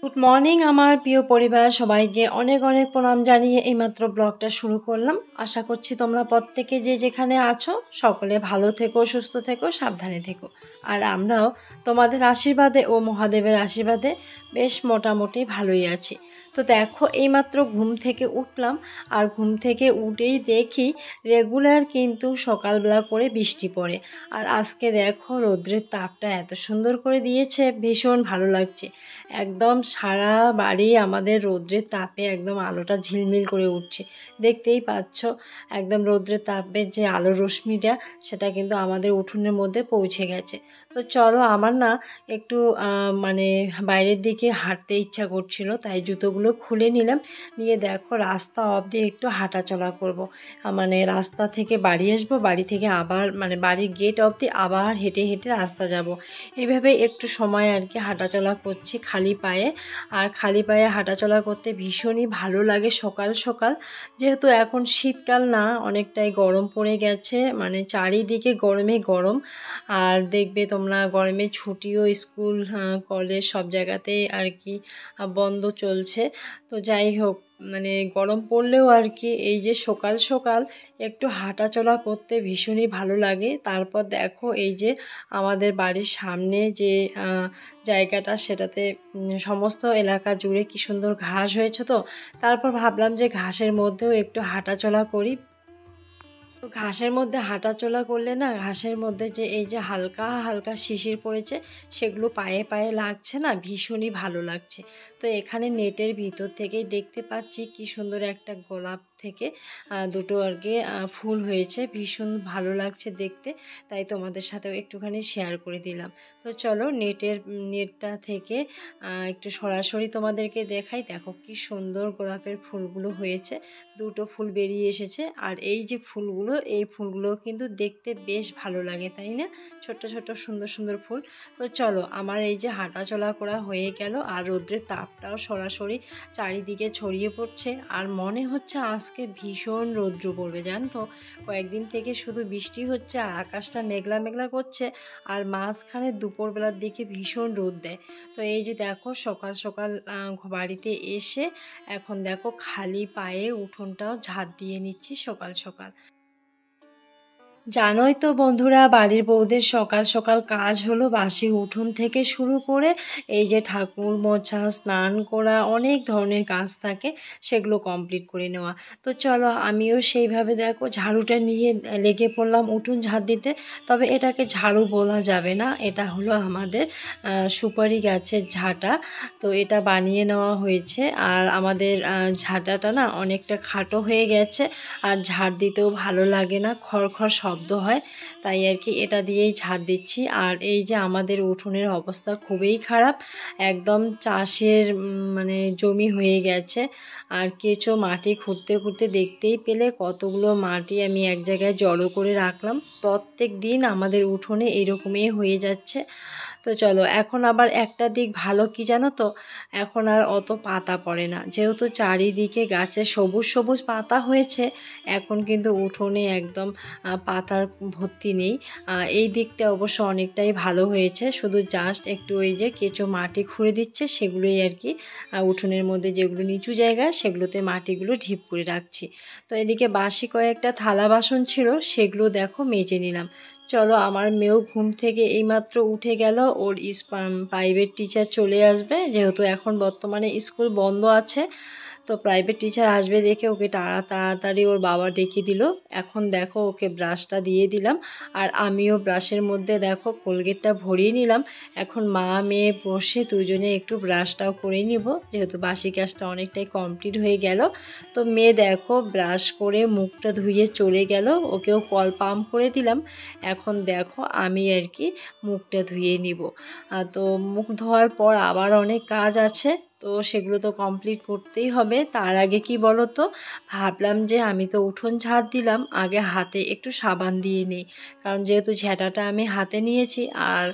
Good morning আমার প্রিয় পরিবার সবাইকে অনেক অনেক প্রণাম জানিয়ে এইমাত্র ব্লগটা শুরু করলাম। আশা করছি তোমরা প্রত্যেকে যে যেখানে আছো সকলে ভালো থেকো, সুস্থ থেকো, সাবধানে থেকো। আর আমরাও তোমাদের আশীর্বাদে ও মহাদেবের আশীর্বাদে বেশ মোটামুটি ভালোই আছি। তো দেখো এইমাত্র ঘুম থেকে উঠলাম, আর ঘুম থেকে উঠেই দেখি রেগুলার কিন্তু সকালবেলা করে বৃষ্টি পড়ে। আর আজকে দেখো রৌদ্রের তাপটা এত সুন্দর করে দিয়েছে, ভীষণ ভালো লাগছে। একদম সারা বাড়ি আমাদের রৌদ্রের তাপে একদম আলোটা ঝিলমিল করে উঠছে। দেখতেই পাচ্ছ একদম রৌদ্রের তাপের যে আলো রশ্মিটা সেটা কিন্তু আমাদের উঠোনের মধ্যে পৌঁছে গেছে। তো চলো, আমার না একটু মানে বাইরের দিকে হাঁটতে ইচ্ছা করছিল, তাই জুতোগুলো খুলে নিলাম। নিয়ে দেখো রাস্তা অবধি একটু হাঁটাচলা করব। মানে রাস্তা থেকে বাড়ি আসবো, বাড়ি থেকে আবার মানে বাড়ির গেট অবধি আবার হেঁটে হেঁটে রাস্তা যাব। এইভাবে একটু সময় আর কি হাঁটাচলা করছি খালি পায়ে। আর খালি পায়ে হাঁটাচলা করতে ভীষণই ভালো লাগে সকাল সকাল, যেহেতু এখন শীতকাল না, অনেকটাই গরম পড়ে গেছে, মানে চারিদিকে গরমে গরম। আর দেখবে তোমরা গরমে ছুটিও স্কুল কলেজ সব জায়গাতেই আর কি বন্ধ চলছে। তো যাই হোক, মানে গরম পড়লেও আর কি এই যে সকাল সকাল একটু হাঁটাচলা করতে ভীষণই ভালো লাগে। তারপর দেখো এই যে আমাদের বাড়ির সামনে যে জায়গাটা, সেটাতে সমস্ত এলাকা জুড়ে কি সুন্দর ঘাস হয়েছে। তো তারপর ভাবলাম যে ঘাসের মধ্যেও একটু হাঁটাচলা করি। তো ঘাসের মধ্যে হাঁটাচলা করলে না, ঘাসের মধ্যে যে এই যে হালকা হালকা শিশির পড়েছে সেগুলো পায়ে পায়ে লাগছে না, ভীষণই ভালো লাগছে। তো এখানে নেটের ভিতর থেকেই দেখতে পাচ্ছি কি সুন্দর একটা গোলাপ থেকে দুটো আর কি ফুল হয়েছে, ভীষণ ভালো লাগছে দেখতে। তাই তোমাদের সাথেও একটুখানি শেয়ার করে দিলাম। তো চলো নেটটা থেকে একটু সরাসরি তোমাদেরকে দেখাই। দেখো কি সুন্দর গোলাপের ফুলগুলো হয়েছে, দুটো ফুল বেরিয়ে এসেছে। আর এই যে ফুলগুলো, এই ফুলগুলো কিন্তু দেখতে বেশ ভালো লাগে, তাই না? ছোট ছোট সুন্দর সুন্দর ফুল। তো চলো, আমার এই যে হাঁটাচলা করা হয়ে গেল, আর রৌদ্রের তাপটাও সরাসরি চারিদিকে ছড়িয়ে পড়ছে। আর মনে হচ্ছে আজকে ভীষণ রৌদ্র পড়বে, জানতো। কয়েকদিন থেকে শুধু বৃষ্টি হচ্ছে আর আকাশটা মেঘলা মেঘলা করছে, আর মাঝখানে দুপুরবেলার দিকে ভীষণ রোদ দেয়। তো এই যে দেখো সকাল সকাল বাড়িতে এসে এখন দেখো খালি পায়ে উঠোনটাও ঝাঁট দিয়ে নিচ্ছি সকাল সকাল। জানোই তো বন্ধুরা, বাড়ির বউদের সকাল সকাল কাজ হলো বাসি উঠোন থেকে শুরু করে এই যে ঠাকুর মোছা, স্নান করা, অনেক ধরনের কাজ থাকে, সেগুলো কমপ্লিট করে নেওয়া। তো চলো আমিও সেইভাবে দেখো ঝাড়ুটা নিয়ে লেগে পড়লাম উঠোন ঝাড় দিতে। তবে এটাকে ঝাড়ু বলা যাবে না, এটা হলো আমাদের সুপারি গাছের ঝাঁটা। তো এটা বানিয়ে নেওয়া হয়েছে। আর আমাদের ঝাঁটাটা না অনেকটা খাটো হয়ে গেছে, আর ঝাড় দিতেও ভালো লাগে না, খড়খড় শব্দ হয়। তাই আর কি এটা দিয়েই ঝাড় দিচ্ছি। আর এই যে আমাদের উঠোনের অবস্থা খুবই খারাপ, একদম চাষের মানে জমি হয়ে গেছে। আর কেঁচো মাটি খুঁড়তে খুঁড়তে দেখতেই পেলে কতগুলো মাটি আমি এক জায়গায় জড়ো করে রাখলাম। প্রত্যেক দিন আমাদের উঠোনে এরকমই হয়ে যাচ্ছে। তো চলো, এখন আবার একটা দিক ভালো কি জানো তো, এখন আর অত পাতা পড়ে না, যেহেতু চারিদিকে গাছে সবুজ সবুজ পাতা হয়েছে। এখন কিন্তু উঠোনে একদম পাতার ভর্তি নেই। এই দিকটা অবশ্য অনেকটাই ভালো হয়েছে, শুধু জাস্ট একটু ওই যে কেঁচো মাটি খুঁড়ে দিচ্ছে, সেগুলোই আর কি উঠোনের মধ্যে যেগুলো নিচু জায়গা সেগুলোতে মাটিগুলো ঢিপ করে রাখছি। তো এদিকে বাসি কয়েকটা থালা বাসন ছিল, সেগুলো দেখো মেজে নিলাম। চলো, আমার মেয়েও ঘুম থেকে এইমাত্র উঠে গেল, ওর প্রাইভেট টিচার চলে আসবে, যেহেতু এখন বর্তমানে স্কুল বন্ধ আছে। তো প্রাইভেট টিচার আসবে দেখে ওকে তাড়াতাড়ি ওর বাবা ডেকে দিল। এখন দেখো ওকে ব্রাশটা দিয়ে দিলাম, আর আমিও ব্রাশের মধ্যে দেখো কোলগেটটা ভরিয়ে নিলাম। এখন মা মেয়ে বসে দুজনে একটু ব্রাশটাও করে নিব, যেহেতু বাসি কাজটা অনেকটাই কমপ্লিট হয়ে গেল। তো মেয়ে দেখো ব্রাশ করে মুখটা ধুয়ে চলে গেল, ওকেও কল পাম্প করে দিলাম। এখন দেখো আমি আর কি মুখটা ধুয়ে নিব। তো মুখ ধোয়ার পর আবার অনেক কাজ আছে, তো সেগুলো তো কমপ্লিট করতেই হবে। তার আগে কি বলো তো, ভাবলাম যে আমি তো উঠোন ঝাড় দিলাম, আগে হাতে একটু সাবান দিয়ে নিই। কারণ যেহেতু ঝাঁটাটা আমি হাতে নিয়েছি, আর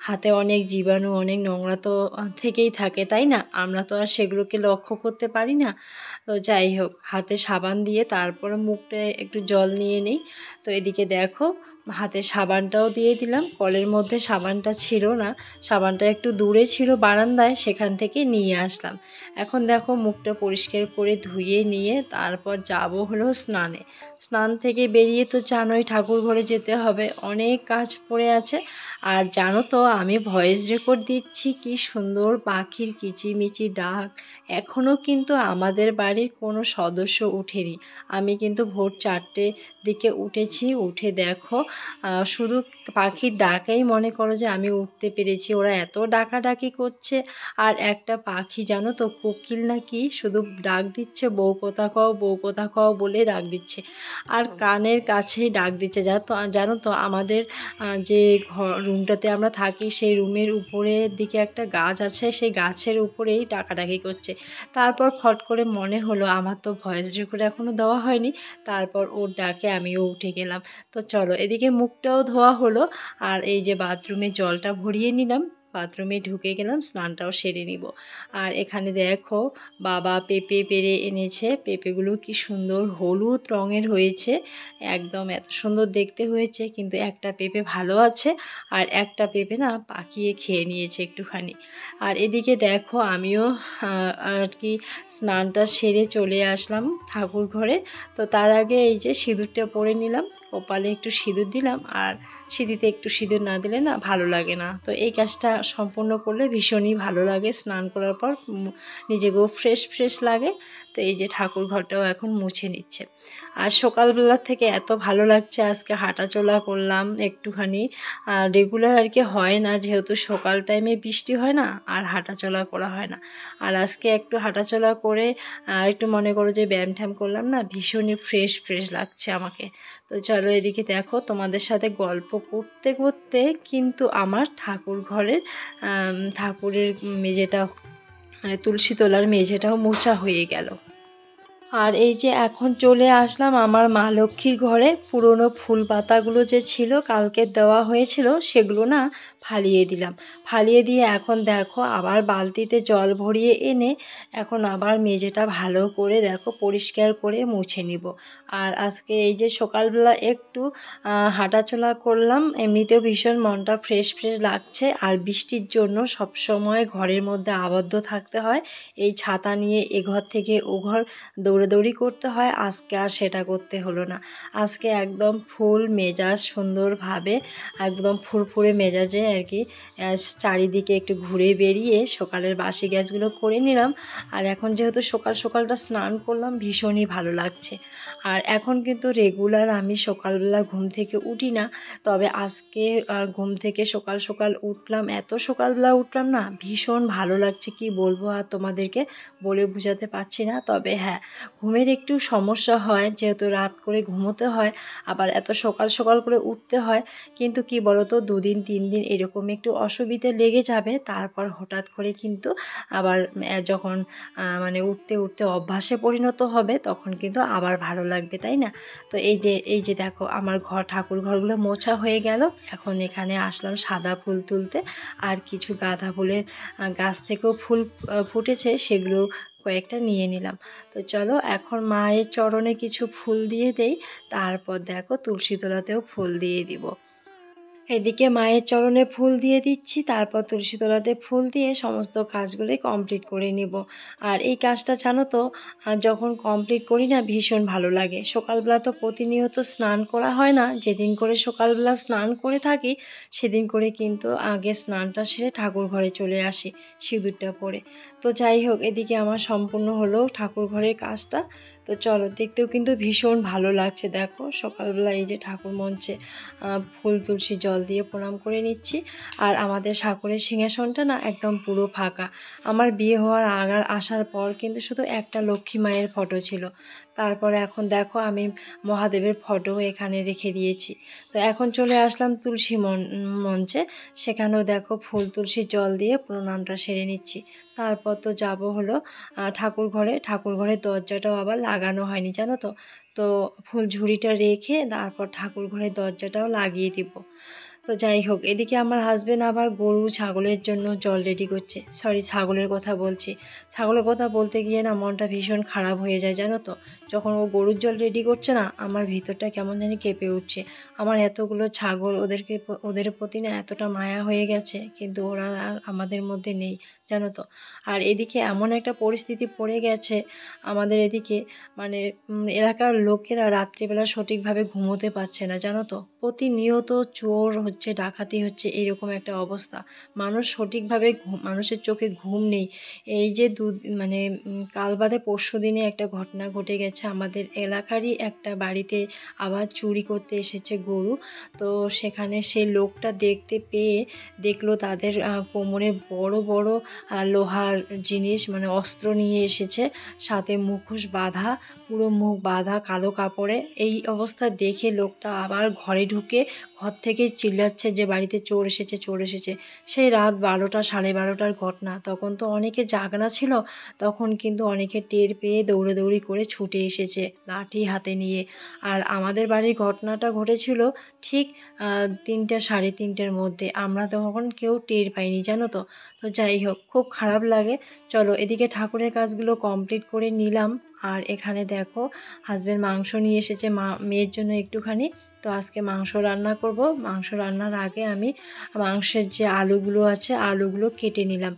হাতে অনেক জীবাণু অনেক নোংরা তো থেকেই থাকে, তাই না? আমরা তো আর সেগুলোকে লক্ষ্য করতে পারি না। তো যাই হোক, হাতে সাবান দিয়ে তারপরে মুখটা একটু জল নিয়ে নিই। তো এদিকে দেখো হাতে সাবানটাও দিয়ে দিলাম। কলের মধ্যে সাবানটা ছিল না, সাবানটা একটু দূরে ছিল বারান্দায়, সেখান থেকে নিয়ে আসলাম। এখন দেখো মুখটা পরিষ্কার করে ধুয়ে নিয়ে তারপর যাব হলো স্নানে। স্নান থেকে বেরিয়ে তো জানোই ঠাকুর ঘরে যেতে হবে, অনেক কাজ পড়ে আছে। আর জানো তো আমি ভয়েস রেকর্ড দিচ্ছি, কি সুন্দর পাখির কিচিমিচি ডাক। এখনও কিন্তু আমাদের বাড়ির কোনো সদস্য উঠেনি। আমি কিন্তু ভোর 4টের দিকে উঠেছি, উঠে দেখো শুধু পাখির ডাকেই মনে করো যে আমি উঠতে পেরেছি। ওরা এত ডাকাডাকি করছে। আর একটা পাখি জানো তো, কোকিল না কি, শুধু ডাক দিচ্ছে বউ কোথা খাও, বউ কোথা খাও বলে ডাক দিচ্ছে। আর কানের কাছেই ডাক দিচ্ছে। জানো তো আমাদের যে রুমটাতে আমরা থাকি সেই রুমের উপরের দিকে একটা গাছ আছে, সেই গাছের উপরেই ডাকাডাকি করছে। তারপর ফট করে মনে হলো আমার তো ভয়েস রেকর্ড এখনও দেওয়া হয়নি, তারপর ওর ডাকে আমিও উঠে গেলাম। তো চলো, এদিকে মুখটাও ধোয়া হলো, আর এই যে বাথরুমে জলটা ভরিয়ে নিলাম, বাথরুমে ঢুকে গেলাম, স্নানটাও সেরে নিব। আর এখানে দেখো বাবা পেঁপে পেড়ে এনেছে, পেঁপেগুলো কি সুন্দর হলুদ রঙের হয়েছে, একদম এত সুন্দর দেখতে হয়েছে। কিন্তু একটা পেঁপে ভালো আছে, আর একটা পেঁপে না পাকিয়ে খেয়ে নিয়েছে একটুখানি। আর এদিকে দেখো আমিও আর কি স্নানটা সেরে চলে আসলাম ঠাকুর ঘরে। তো তার আগে এই যে সিঁদুরটা পরে নিলাম, কপালে একটু সিঁদুর দিলাম। আর সিঁথিতে একটু সিঁদুর না দিলে না ভালো লাগে না, তো এই কাজটা সম্পূর্ণ করলে ভীষণই ভালো লাগে। স্নান করার পর নিজেকেও ফ্রেশ ফ্রেশ লাগে। তো এই যে ঠাকুর ঘরটাও এখন মুছে নিচ্ছে। আর সকালবেলা থেকে এত ভালো লাগছে, আজকে হাঁটাচলা করলাম একটুখানি। রেগুলার আর কি হয় না, যেহেতু সকাল টাইমে বৃষ্টি হয় না আর হাঁটাচলা করা হয় না। আর আজকে একটু হাঁটাচলা করে একটু মনে করো যে ব্যায়াম ট্যায়াম করলাম না, ভীষণই ফ্রেশ ফ্রেশ লাগছে আমাকে। তো চলো এদিকে দেখো তোমাদের সাথে গল্প করতে করতে কিন্তু আমার ঠাকুর ঘরের ঠাকুরের মেঝেটা, মানে তুলসী তলার মেঝেটাও মোছা হয়ে গেল। আর এই যে এখন চলে আসলাম আমার মা লক্ষ্মীর ঘরে। পুরনো ফুল পাতাগুলো যে ছিল কালকে দেওয়া হয়েছিল, সেগুলো না ফালিয়ে দিলাম। ফালিয়ে দিয়ে এখন দেখো আবার বালতিতে জল ভরিয়ে এনে এখন আবার মেঝেটা ভালো করে দেখো পরিষ্কার করে মুছে নিব। আর আজকে এই যে সকালবেলা একটু হাঁটাচলা করলাম, এমনিতেও ভীষণ মনটা ফ্রেশ ফ্রেশ লাগছে। আর বৃষ্টির জন্য সব সময় ঘরের মধ্যে আবদ্ধ থাকতে হয়, এই ছাতা নিয়ে এ ঘর থেকে ও ঘর দৌড়াদৌড়ি করতে হয়। আজকে আর সেটা করতে হলো না। আজকে একদম ফুল মেজাজ সুন্দরভাবে, একদম ফুরফুরে মেজাজে আর কি চারিদিকে একটু ঘুরে বেরিয়ে সকালের বাসি গ্যাসগুলো করে নিলাম। আর এখন যেহেতু সকাল সকালটা স্নান করলাম, ভীষণই ভালো লাগছে। আর এখন কিন্তু রেগুলার আমি সকালবেলা ঘুম থেকে উঠি না, তবে আজকে ঘুম থেকে সকাল সকাল উঠলাম, এত সকালবেলা উঠলাম না, ভীষণ ভালো লাগছে। কি বলবো আর তোমাদেরকে, বলে বোঝাতে পারছি না। তবে হ্যাঁ, ঘুমের একটু সমস্যা হয়, যেহেতু রাত করে ঘুমোতে হয়, আবার এত সকাল সকাল করে উঠতে হয়। কিন্তু কি বলতো, 2 দিন 3 দিন এরকম একটু অসুবিধে লেগে যাবে, তারপর হঠাৎ করে কিন্তু আবার যখন মানে উঠতে উঠতে অভ্যাসে পরিণত হবে, তখন কিন্তু আবার ভালো লাগবে, তাই না? তো এই যে দেখো আমার ঠাকুর ঘরগুলো মোছা হয়ে গেল। এখন এখানে আসলাম সাদা ফুল তুলতে, আর কিছু গাঁদা ফুলের গাছ থেকেও ফুল ফুটেছে, সেগুলো কয়েকটা নিয়ে নিলাম। তো চলো এখন মায়ের চরণে কিছু ফুল দিয়ে দেই, তারপর দেখো তুলসী তলাতেও ফুল দিয়ে দিব। এদিকে মায়ের চরণে ফুল দিয়ে দিচ্ছি, তারপর তুলসী তলাতে ফুল দিয়ে সমস্ত কাজগুলি কমপ্লিট করে নিব। আর এই কাজটা জানো তো, যখন কমপ্লিট করি না ভীষণ ভালো লাগে। সকালবেলা তো প্রতিনিয়ত স্নান করা হয় না, যেদিন করে সকালবেলা স্নান করে থাকি সেদিন করে কিন্তু আগে স্নানটা সেরে ঠাকুর ঘরে চলে আসি সিঁদুরটা পরে। তো যাই হোক, এদিকে আমার সম্পূর্ণ হলো ঠাকুর ঘরের কাজটা। তো চলো, দেখতেও কিন্তু ভীষণ ভালো লাগছে। দেখো সকালবেলা এই যে ঠাকুর মঞ্চে ফুল তুলসী জল দিয়ে প্রণাম করে নিচ্ছি। আর আমাদের ঠাকুরের সিংহাসনটা না একদম পুরো ফাঁকা। আমার বিয়ে হওয়ার আসার পর কিন্তু শুধু একটা লক্ষ্মী মায়ের ফটো ছিল। তারপরে এখন দেখো আমি মহাদেবের ফটো এখানে রেখে দিয়েছি। তো এখন চলে আসলাম তুলসী মঞ্চে, সেখানেও দেখো ফুল তুলসী জল দিয়ে প্রণামটা সেরে নিচ্ছি। তারপর তো যাব হলো ঠাকুর ঘরে। ঠাকুর ঘরের দরজাটাও আবার লাগানো হয়নি জানো তো, তো ফুল ঝুড়িটা রেখে তারপর ঠাকুর ঘরের দরজাটাও লাগিয়ে দিব। তো যাই হোক, এদিকে আমার হাজবেন্ড আবার গরু ছাগলের জন্য জল রেডি করছে। সরি, ছাগলের কথা বলছি। ছাগলের কথা বলতে গিয়ে না মনটা ভীষণ খারাপ হয়ে যায় জানো তো। যখন ও গরুর জল রেডি করছে না, আমার ভিতরটা কেমন জানি কেঁপে উঠছে। আমার এতগুলো ছাগল ওদের প্রতি না এতটা মায়া হয়ে গেছে, কিন্তু ওরা আর আমাদের মধ্যে নেই, জানো তো। আর এদিকে এমন একটা পরিস্থিতি পড়ে গেছে আমাদের এদিকে, মানে এলাকার লোকেরা রাত্রিবেলা সঠিকভাবে ঘুমোতে পারছে না, জানো তো। প্রতিনিয়ত চোর হচ্ছে, ডাকাতি হচ্ছে, এরকম একটা অবস্থা। মানুষ সঠিকভাবে মানুষের চোখে ঘুম নেই। এই যে মানে কাল বাদে পরশু দিনে একটা ঘটনা ঘটে গেছে আমাদের এলাকারই একটা বাড়িতে, আবার চুরি করতে এসেছে গরু। তো সেখানে সেই লোকটা দেখতে পেয়ে দেখলো তাদের কোমরে বড় বড় লোহার জিনিস, মানে অস্ত্র নিয়ে এসেছে, সাথে মুখোশ বাঁধা, পুরো মুখ বাঁধা কালো কাপড়ে। এই অবস্থা দেখে লোকটা আবার ঘরে ঢুকে ঘর থেকে চিল্লাচ্ছে যে বাড়িতে চোর এসেছে, চোর এসেছে। সেই রাত 12টা 12:30টার ঘটনা, তখন তো অনেকে জাগনা ছিল। তখন কিন্তু অনেকে টের পেয়ে দৌড়াদৌড়ি করে ছুটে এসেছে লাঠি হাতে নিয়ে। আর আমাদের বাড়ির ঘটনাটা ঘটেছিল ঠিক 3টা 3:30টার মধ্যে। আমরা তখন কেউ টের পাইনি, জানো তো। তো যাই হোক, খুব খারাপ লাগে। চলো এদিকে ঠাকুরের কাজগুলো কমপ্লিট করে নিলাম। আর এখানে দেখো হাজবেন্ড মাংস নিয়ে এসেছে মেয়ের জন্য একটুখানি। তো আজকে মাংস রান্না করব। মাংস রান্নার আগে আমি মাংসের যে আলুগুলো আছে আলুগুলো কেটে নিলাম।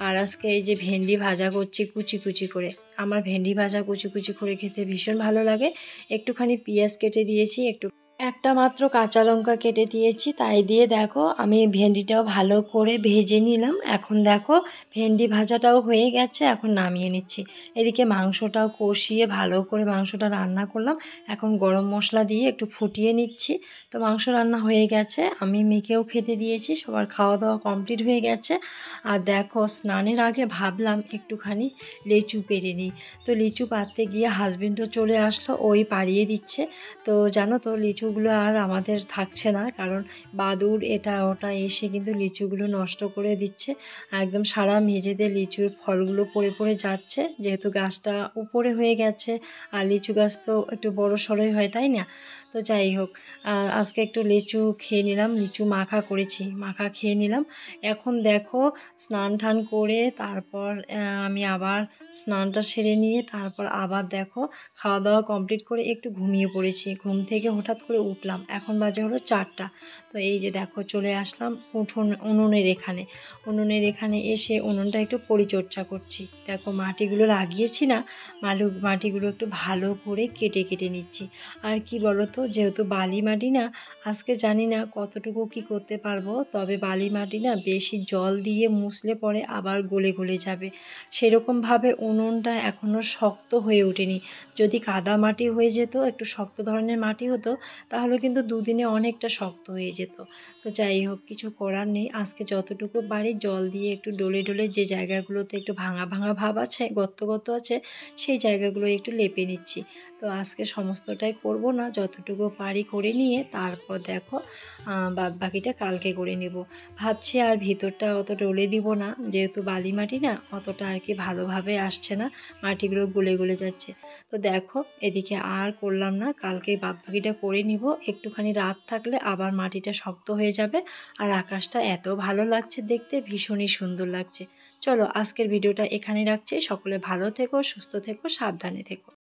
আর আজকে এই যে ভেন্ডি ভাজা করছি কুচি কুচি করে। আমার ভেন্ডি ভাজা কুচি কুচি করে খেতে ভীষণ ভালো লাগে। একটুখানি পেঁয়াজ কেটে দিয়েছি, একটা মাত্র কাঁচা লঙ্কা কেটে দিয়েছি, তাই দিয়ে দেখো আমি ভেন্ডিটাও ভালো করে ভেজে নিলাম। এখন দেখো ভেন্ডি ভাজাটাও হয়ে গেছে, এখন নামিয়ে নিচ্ছি। এদিকে মাংসটাও কষিয়ে ভালো করে মাংসটা রান্না করলাম। এখন গরম মশলা দিয়ে একটু ফুটিয়ে নিচ্ছি। তো মাংস রান্না হয়ে গেছে, আমি মেয়েকেও খেতে দিয়েছি, সবার খাওয়া দাওয়া কমপ্লিট হয়ে গেছে। আর দেখো স্নানের আগে ভাবলাম একটুখানি লিচু পেরে নিই। তো লিচু পাড়তে গিয়ে হাজবেন্ডও চলে আসলো, ওই পাড়িয়ে দিচ্ছে। তো জানো তো লিচুগুলো আর আমাদের থাকছে না, কারণ বাদুড় এটা ওটা এসে কিন্তু লিচুগুলো নষ্ট করে দিচ্ছে। একদম সারা মেঝেতে লিচুর ফলগুলো পড়ে পড়ে যাচ্ছে, যেহেতু গাছটা উপরে হয়ে গেছে। আর লিচু গাছ তো একটু বড় সড়োই হয়, তাই না। তো যাই হোক, আজকে একটু লিচু খেয়ে নিলাম, লিচু মাখা করেছি, মাখা খেয়ে নিলাম। এখন দেখো স্নান টান করে তারপর আমি আবার স্নানটা সেরে নিয়ে তারপর আবার দেখো খাওয়া দাওয়া কমপ্লিট করে একটু ঘুমিয়ে পড়েছি। ঘুম থেকে হঠাৎ করে উঠলাম, এখন বাজে হলো 4টা। তো এই যে দেখো চলে আসলাম উনুনের এখানে এসে উনুনটা একটু পরিচর্যা করছি। দেখো মাটিগুলো লাগিয়েছি না, মাটিগুলো একটু ভালো করে কেটে কেটে নিচ্ছি। আর কি বলতো, যেহেতু বালি মাটি না, আজকে জানি না কতটুকু কি করতে পারবো, তবে বালি মাটি না বেশি জল দিয়ে মুছলে পরে আবার গলে গলে যাবে। সেরকমভাবে উনুনটা এখনও শক্ত হয়ে ওঠেনি। যদি কাদা মাটি হয়ে যেত, একটু শক্ত ধরনের মাটি হতো, তাহলে কিন্তু দুদিনে অনেকটা শক্ত হয়ে যেত। তো যাই হোক, কিছু করার নেই। আজকে যতটুকু পারি জল দিয়ে একটু ডলে ডলে যে জায়গাগুলোতে একটু ভাঙা ভাঙা ভাব আছে, গর্ত গর্ত আছে, সেই জায়গাগুলো একটু লেপে নিচ্ছি। তো আজকে সমস্তটাই করব না, যতটুকু পারি করে নিয়ে তারপর দেখো বাদ বাকিটা কালকে করে নেব। ভাবছি আর ভিতরটা অত ডলে দিব না, যেহেতু বালি মাটি না, অতটা আর কি ভালোভাবে আসছে না, মাটিগুলো গলে গলে যাচ্ছে। তো দেখো এদিকে আর করলাম না, কালকে বাদবাকিটা করে নিব। একটুখানি রাত থাকলে আবার মাটিটা শক্ত হয়ে যাবে। আর আকাশটা এত ভালো লাগছে দেখতে, ভীষণই সুন্দর লাগছে। চলো আজকের ভিডিওটা এখানে রাখছি। সকলে ভালো থেকো, সুস্থ থেকো, সাবধানে থেকো।